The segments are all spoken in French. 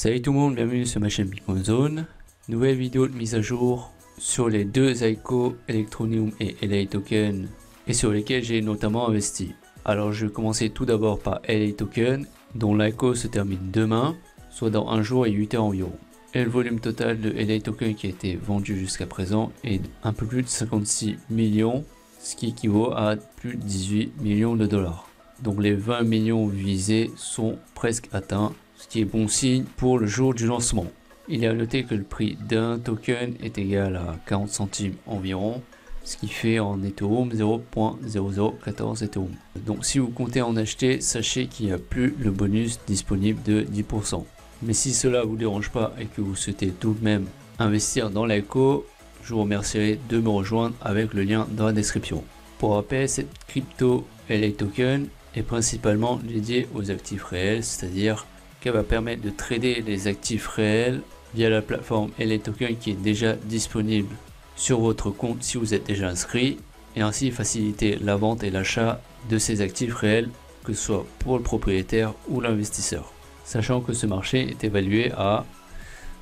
Salut tout le monde, bienvenue sur ma chaîne Bitcoin Zone. Nouvelle vidéo de mise à jour sur les deux ICO, Electroneum et LA Token, et sur lesquels j'ai notamment investi. Alors je vais commencer tout d'abord par LA Token, dont l'ICO se termine demain, soit dans 1 jour et 8 heures environ. Et le volume total de LA Token qui a été vendu jusqu'à présent est un peu plus de 56 millions, ce qui équivaut à plus de 18 millions de dollars. Donc les 20 millions visés sont presque atteints, ce qui est bon signe pour le jour du lancement. Il est à noter que le prix d'un token est égal à 40 centimes environ, ce qui fait en Ethereum 0.0014 Ethereum. Donc si vous comptez en acheter, sachez qu'il n'y a plus le bonus disponible de 10%. Mais si cela vous dérange pas et que vous souhaitez tout de même investir dans l'ICO, je vous remercierai de me rejoindre avec le lien dans la description. Pour rappel, cette crypto LA Token est principalement dédiée aux actifs réels, c'est-à-dire qu'elle va permettre de trader les actifs réels via la plateforme LA Token qui est déjà disponible sur votre compte si vous êtes déjà inscrit, et ainsi faciliter la vente et l'achat de ces actifs réels, que ce soit pour le propriétaire ou l'investisseur. Sachant que ce marché est évalué à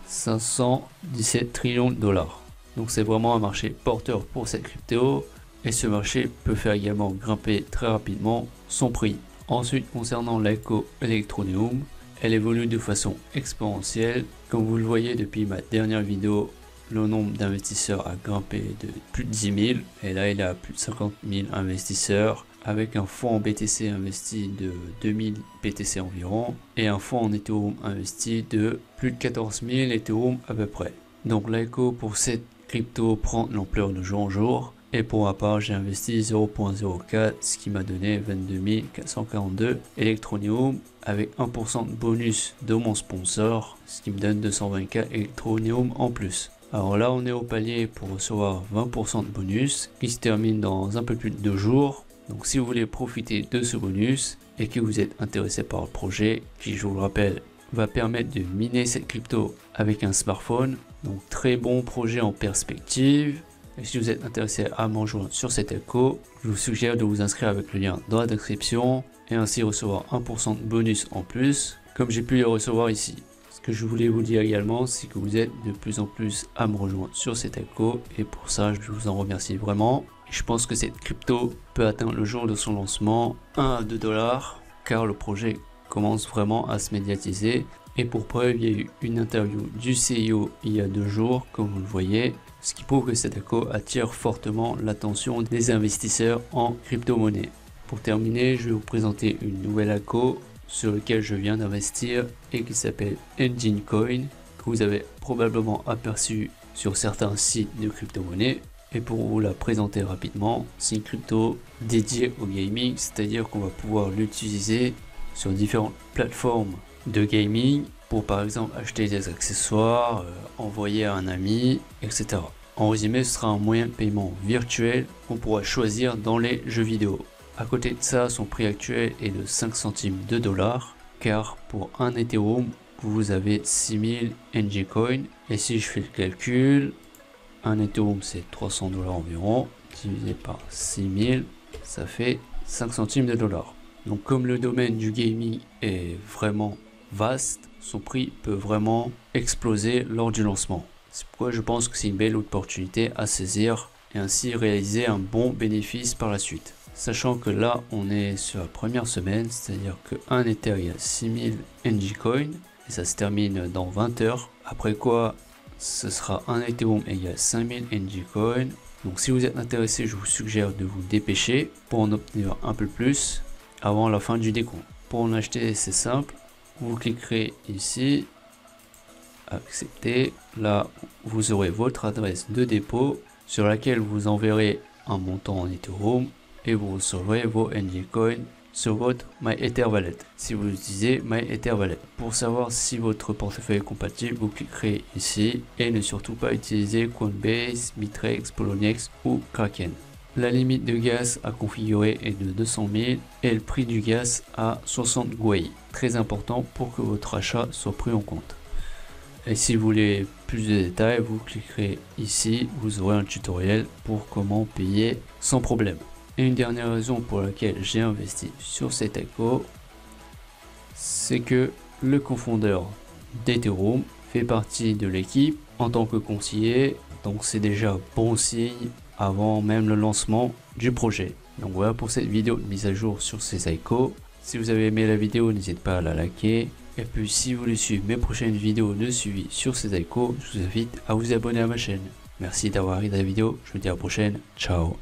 517 trillions de dollars. Donc c'est vraiment un marché porteur pour cette crypto, et ce marché peut faire également grimper très rapidement son prix. Ensuite, concernant l'ICO Electroneum, elle évolue de façon exponentielle. Comme vous le voyez depuis ma dernière vidéo, le nombre d'investisseurs a grimpé de plus de 10 000 et là il y a plus de 50 000 investisseurs, avec un fonds en BTC investi de 2000 BTC environ et un fonds en Ethereum investi de plus de 14 000 Ethereum à peu près. Donc l'ICO pour cette crypto prend de l'ampleur de jour en jour, et pour ma part j'ai investi 0.04, ce qui m'a donné 22 442 Electroneum avec 1% de bonus de mon sponsor, ce qui me donne 224 Electroneum en plus. Alors là on est au palier pour recevoir 20% de bonus qui se termine dans un peu plus de 2 jours. Donc si vous voulez profiter de ce bonus et que vous êtes intéressé par le projet, qui je vous le rappelle va permettre de miner cette crypto avec un smartphone, donc très bon projet en perspective. Et si vous êtes intéressé à me rejoindre sur cette ICO, je vous suggère de vous inscrire avec le lien dans la description et ainsi recevoir 1% de bonus en plus, comme j'ai pu le recevoir ici. Ce que je voulais vous dire également, c'est que vous êtes de plus en plus à me rejoindre sur cette ICO, et pour ça je vous en remercie vraiment. Je pense que cette crypto peut atteindre le jour de son lancement 1 à 2 dollars, car le projet commence vraiment à se médiatiser. Et pour preuve, il y a eu une interview du CEO il y a 2 jours, comme vous le voyez, ce qui prouve que cette ICO attire fortement l'attention des investisseurs en crypto-monnaie. Pour terminer, je vais vous présenter une nouvelle ICO sur laquelle je viens d'investir et qui s'appelle Engine Coin, que vous avez probablement aperçu sur certains sites de crypto-monnaie. Et pour vous la présenter rapidement, c'est une crypto dédiée au gaming, c'est-à-dire qu'on va pouvoir l'utiliser sur différentes plateformes de gaming pour par exemple acheter des accessoires, envoyer à un ami, etc. En résumé, ce sera un moyen de paiement virtuel qu'on pourra choisir dans les jeux vidéo. À côté de ça, son prix actuel est de 5 centimes de dollars, car pour un Ethereum, vous avez 6000 NG Coin, et si je fais le calcul, un Ethereum c'est 300 dollars environ, divisé par 6000, ça fait 5 centimes de dollars. Donc comme le domaine du gaming est vraiment vaste, son prix peut vraiment exploser lors du lancement. C'est pourquoi je pense que c'est une belle opportunité à saisir et ainsi réaliser un bon bénéfice par la suite. Sachant que là on est sur la première semaine, c'est-à-dire que un Ether il y a 6000 NG Coin et ça se termine dans 20 heures. Après quoi ce sera un Ethereum égale 5000 NG Coin. Donc si vous êtes intéressé, je vous suggère de vous dépêcher pour en obtenir un peu plus avant la fin du décompte. Pour en acheter, c'est simple, vous cliquerez ici, accepter. Là vous aurez votre adresse de dépôt sur laquelle vous enverrez un montant en Ethereum et vous recevrez vos NG Coin sur votre MyEtherWallet si vous utilisez MyEtherWallet. Pour savoir si votre portefeuille est compatible, vous cliquerez ici et ne surtout pas utiliser Coinbase, Bittrex, Poloniex ou Kraken. La limite de gaz à configurer est de 200 000 et le prix du gaz à 60 Gwei. Très important pour que votre achat soit pris en compte. Et si vous voulez plus de détails, vous cliquerez ici, vous aurez un tutoriel pour comment payer sans problème. Et une dernière raison pour laquelle j'ai investi sur cette ICO, c'est que le cofondeur d'Ethereum, fait partie de l'équipe en tant que conseiller, donc c'est déjà bon signe avant même le lancement du projet. Donc voilà pour cette vidéo de mise à jour sur ces ICO. Si vous avez aimé la vidéo, n'hésitez pas à la liker. Et puis si vous voulez suivre mes prochaines vidéos de suivi sur ces ICO, je vous invite à vous abonner à ma chaîne. Merci d'avoir regardé la vidéo, je vous dis à la prochaine, ciao.